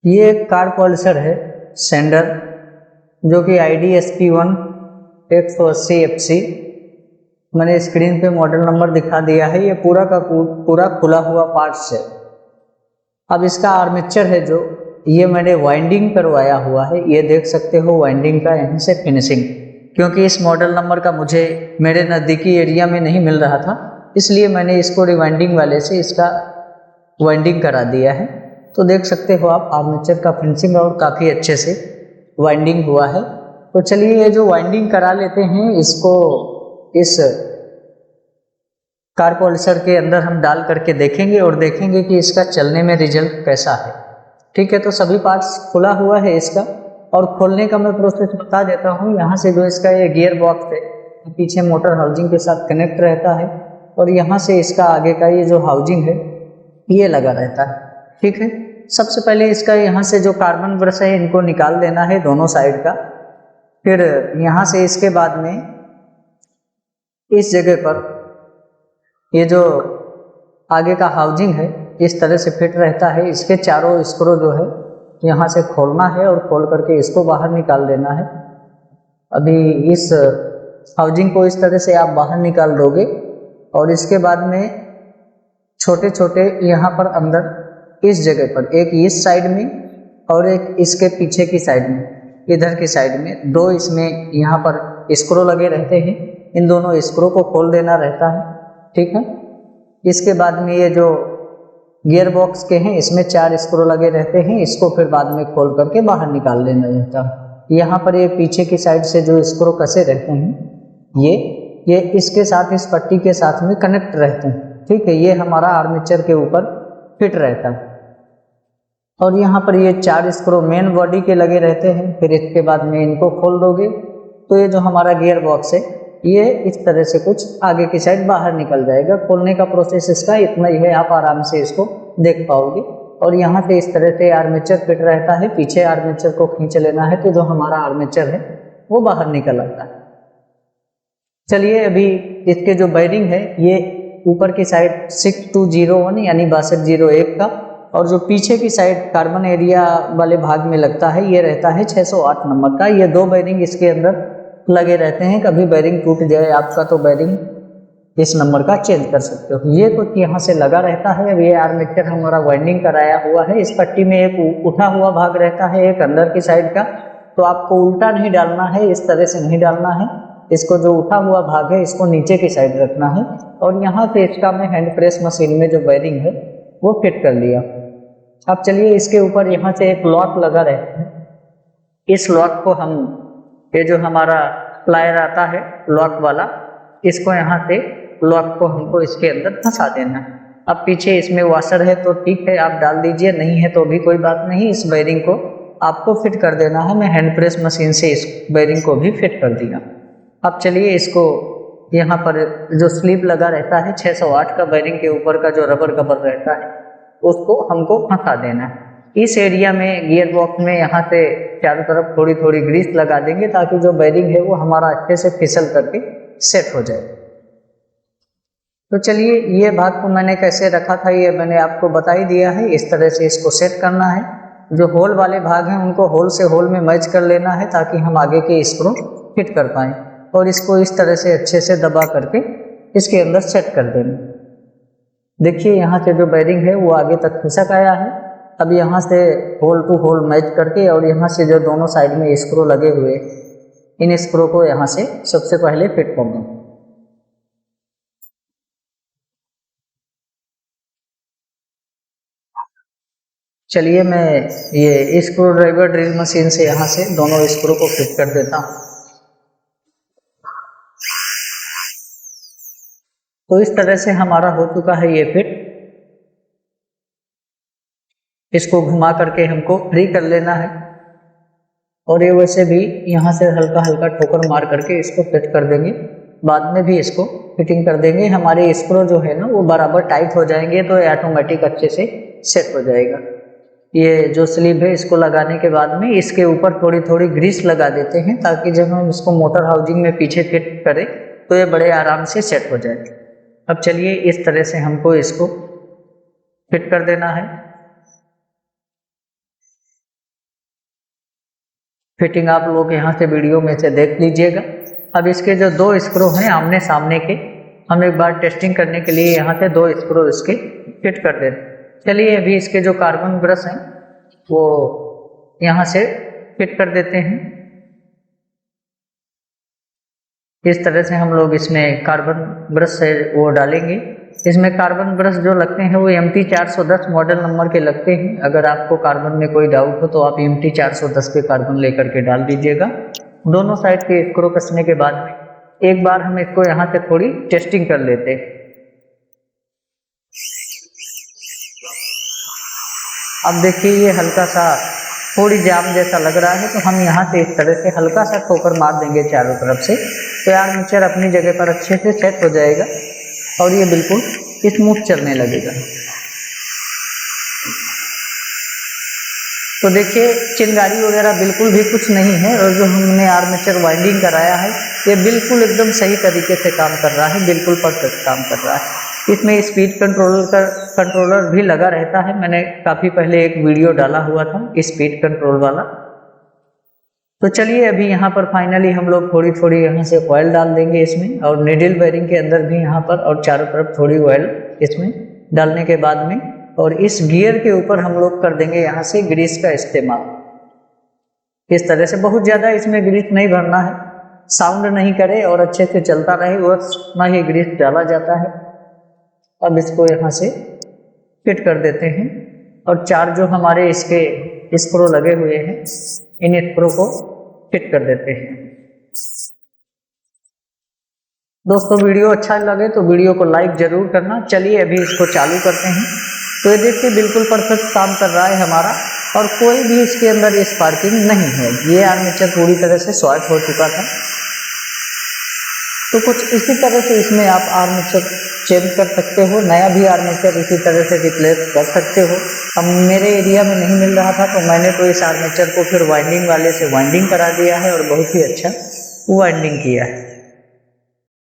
ये एक car Pulsar है सेंडर, जो कि IDSP1 180FC। मैंने स्क्रीन पे मॉडल नंबर दिखा दिया है। ये पूरा का पूरा खुला हुआ पार्ट्स है। अब इसका आर्मेचर है जो ये मैंने वाइंडिंग करवाया हुआ है। ये देख सकते हो वाइंडिंग का यहीं से फिनिशिंग, क्योंकि इस मॉडल नंबर का मुझे मेरे नज़दीकी एरिया में नहीं मिल रहा था, इसलिए मैंने इसको रिवाइंडिंग वाले से इसका वाइंडिंग करा दिया है। तो देख सकते हो आप आर्मेचर का फिनिशिंग और काफ़ी अच्छे से वाइंडिंग हुआ है। तो चलिए ये जो वाइंडिंग करा लेते हैं इसको इस कार पल्सर के अंदर हम डाल करके देखेंगे और देखेंगे कि इसका चलने में रिजल्ट कैसा है। ठीक है, तो सभी पार्ट्स खुला हुआ है इसका, और खोलने का मैं प्रोसेस बता देता हूँ। यहाँ से जो इसका ये गियर बॉक्स है पीछे मोटर हाउसिंग के साथ कनेक्ट रहता है, और यहाँ से इसका आगे का ये जो हाउसिंग है ये लगा रहता है। ठीक है, सबसे पहले इसका यहाँ से जो कार्बन ब्रश है इनको निकाल देना है दोनों साइड का। फिर यहाँ से इसके बाद में इस जगह पर ये जो आगे का हाउसिंग है इस तरह से फिट रहता है। इसके चारों स्क्रू जो है यहाँ से खोलना है और खोल करके इसको बाहर निकाल देना है। अभी इस हाउसिंग को इस तरह से आप बाहर निकाल दोगे, और इसके बाद में छोटे छोटे यहाँ पर अंदर इस जगह पर एक इस साइड में और एक इसके पीछे की साइड में, इधर की साइड में दो इसमें यहाँ पर स्क्रू लगे रहते हैं। इन दोनों स्क्रू को खोल देना रहता है। ठीक है, इसके बाद में ये जो गियर बॉक्स के हैं इसमें 4 स्क्रू लगे रहते हैं, इसको फिर बाद में खोल करके बाहर निकाल लेना रहता है। यहाँ पर ये पीछे की साइड से जो स्क्रू कसे रहते हैं ये इसके साथ इस पट्टी के साथ में कनेक्ट रहते हैं। ठीक है, ये हमारा आर्मेचर के ऊपर फिट रहता है, और यहाँ पर ये 4 स्क्रू मेन बॉडी के लगे रहते हैं। फिर इसके बाद में इनको खोल दोगे तो ये जो हमारा गियर बॉक्स है ये इस तरह से कुछ आगे की साइड बाहर निकल जाएगा। खोलने का प्रोसेस इसका इतना ही है, आप आराम से इसको देख पाओगे। और यहाँ से इस तरह से आर्मेचर फिट रहता है, पीछे आर्मेचर को खींच लेना है तो जो हमारा आर्मेचर है वो बाहर निकल आता है। चलिए अभी इसके जो बेयरिंग है ये ऊपर की साइड 6201 यानी 6201 का, और जो पीछे की साइड कार्बन एरिया वाले भाग में लगता है ये रहता है 608 नंबर का। ये 2 बेयरिंग इसके अंदर लगे रहते हैं। कभी बेयरिंग टूट जाए आपका तो बेयरिंग इस नंबर का चेंज कर सकते हो। ये कुछ यहाँ से लगा रहता है। अब ये आर्मेचर हमारा वाइंडिंग कराया हुआ है। इस पट्टी में एक उठा हुआ भाग रहता है एक अंदर की साइड का, तो आपको उल्टा नहीं डालना है, इस तरह से नहीं डालना है। इसको जो उठा हुआ भाग है इसको नीचे की साइड रखना है, और यहाँ से इसका मैं हैंड प्रेस मशीन में जो बेयरिंग है वो फिट कर लिया। अब चलिए इसके ऊपर यहाँ से एक लॉक लगा रहता है। इस लॉक को हम ये जो हमारा प्लायर आता है लॉक वाला, इसको यहाँ से लॉक को हमको इसके अंदर फंसा देना है। अब पीछे इसमें वॉशर है तो ठीक है आप डाल दीजिए, नहीं है तो भी कोई बात नहीं। इस बेयरिंग को आपको फिट कर देना है। मैं हैंड प्रेस मशीन से इस बेयरिंग को भी फिट कर दिया। अब चलिए इसको यहाँ पर जो स्लीव लगा रहता है 608 का बेयरिंग के ऊपर का जो रबर कवर रहता है उसको हमको फंसा देना है। इस एरिया में गियर बॉक्स में यहाँ से चारों तरफ थोड़ी थोड़ी ग्रीस लगा देंगे ताकि जो बेयरिंग है वो हमारा अच्छे से फिसल करके सेट हो जाए। तो चलिए ये भाग को मैंने कैसे रखा था ये मैंने आपको बता ही दिया है। इस तरह से इसको सेट करना है। जो होल वाले भाग हैं उनको होल से होल में मैच कर लेना है ताकि हम आगे के स्क्रू फिट कर पाएँ, और इसको इस तरह से अच्छे से दबा करके इसके अंदर सेट कर देना। देखिए यहाँ से जो बेयरिंग है वो आगे तक खिसक आया है। अब यहाँ से होल टू होल मैच करके, और यहाँ से जो दोनों साइड में स्क्रू लगे हुए इन स्क्रू को यहाँ से सबसे पहले फिट करना। चलिए मैं ये स्क्रू ड्राइवर ड्रिल मशीन से यहाँ से दोनों स्क्रू को फिट कर देता हूँ। तो इस तरह से हमारा हो चुका है ये फिट। इसको घुमा करके हमको फ्री कर लेना है, और ये वैसे भी यहाँ से हल्का हल्का ठोकर मार करके इसको फिट कर देंगे। बाद में भी इसको फिटिंग कर देंगे। हमारे स्क्रू जो है ना वो बराबर टाइट हो जाएंगे तो ऑटोमेटिक अच्छे से सेट हो जाएगा। ये जो स्लीव है इसको लगाने के बाद में इसके ऊपर थोड़ी थोड़ी ग्रीस लगा देते हैं ताकि जब हम इसको मोटर हाउसिंग में पीछे फिट करें तो ये बड़े आराम से सेट हो जाए। अब चलिए इस तरह से हमको इसको फिट कर देना है। फिटिंग आप लोग यहाँ से वीडियो में से देख लीजिएगा। अब इसके जो 2 स्क्रू हैं आमने सामने के, हम एक बार टेस्टिंग करने के लिए यहाँ से 2 स्क्रू इसके फिट कर देते। चलिए अभी इसके जो कार्बन ब्रश हैं वो यहाँ से फिट कर देते हैं। इस तरह से हम लोग इसमें कार्बन ब्रश से वो डालेंगे। इसमें कार्बन ब्रश जो लगते हैं वो MT 410 मॉडल नंबर के लगते हैं। अगर आपको कार्बन में कोई डाउट हो तो आप MT 410 के कार्बन लेकर के डाल दीजिएगा। दोनों साइड के स्क्रू कसने के बाद में एक बार हम इसको यहाँ से थोड़ी टेस्टिंग कर लेते हैं। अब देखिए ये हल्का सा थोड़ी जाम जैसा लग रहा है, तो हम यहाँ से इस तरह से हल्का सा ठोकर मार देंगे चारों तरफ से, तो आर्मेचर अपनी जगह पर अच्छे से सेट हो जाएगा और ये बिल्कुल स्मूथ चलने लगेगा। तो देखिए चिंगारी वगैरह बिल्कुल भी कुछ नहीं है, और जो हमने आर्मेचर वाइंडिंग कराया है ये बिल्कुल एकदम सही तरीके से काम कर रहा है, बिल्कुल परफेक्ट काम कर रहा है। इसमें स्पीड कंट्रोलर भी लगा रहता है। मैंने काफ़ी पहले एक वीडियो डाला हुआ था स्पीड कंट्रोल वाला। तो चलिए अभी यहाँ पर फाइनली हम लोग थोड़ी थोड़ी यहाँ से ऑयल डाल देंगे इसमें, और नीडल बेयरिंग के अंदर भी यहाँ पर और चारों तरफ थोड़ी ऑयल इसमें डालने के बाद में, और इस गियर के ऊपर हम लोग कर देंगे यहाँ से ग्रीस का इस्तेमाल। इस तरह से बहुत ज़्यादा इसमें ग्रीस नहीं भरना है, साउंड नहीं करे और अच्छे से चलता रहे उतना ही ग्रीस डाला जाता है। अब इसको यहाँ से फिट कर देते हैं, और 4 जो हमारे इसके स्क्रू लगे हुए हैं इन स्क्रू को फिट कर देते हैं। दोस्तों वीडियो अच्छा लगे तो वीडियो को लाइक जरूर करना। चलिए अभी इसको चालू करते हैं। तो ये देखिए बिल्कुल परफेक्ट काम कर रहा है हमारा, और कोई भी इसके अंदर स्पार्किंग नहीं है। ये आर्मेचर पूरी तरह से स्वाइप हो चुका था। तो कुछ इसी तरह से इसमें आप आर्मेचर चेंज कर सकते हो, नया भी आर्मेचर इसी तरह से रिप्लेस कर सकते हो। अब मेरे एरिया में नहीं मिल रहा था तो मैंने तो इस आर्मेचर को फिर वाइंडिंग वाले से वाइंडिंग करा दिया है, और बहुत ही अच्छा वाइंडिंग किया है।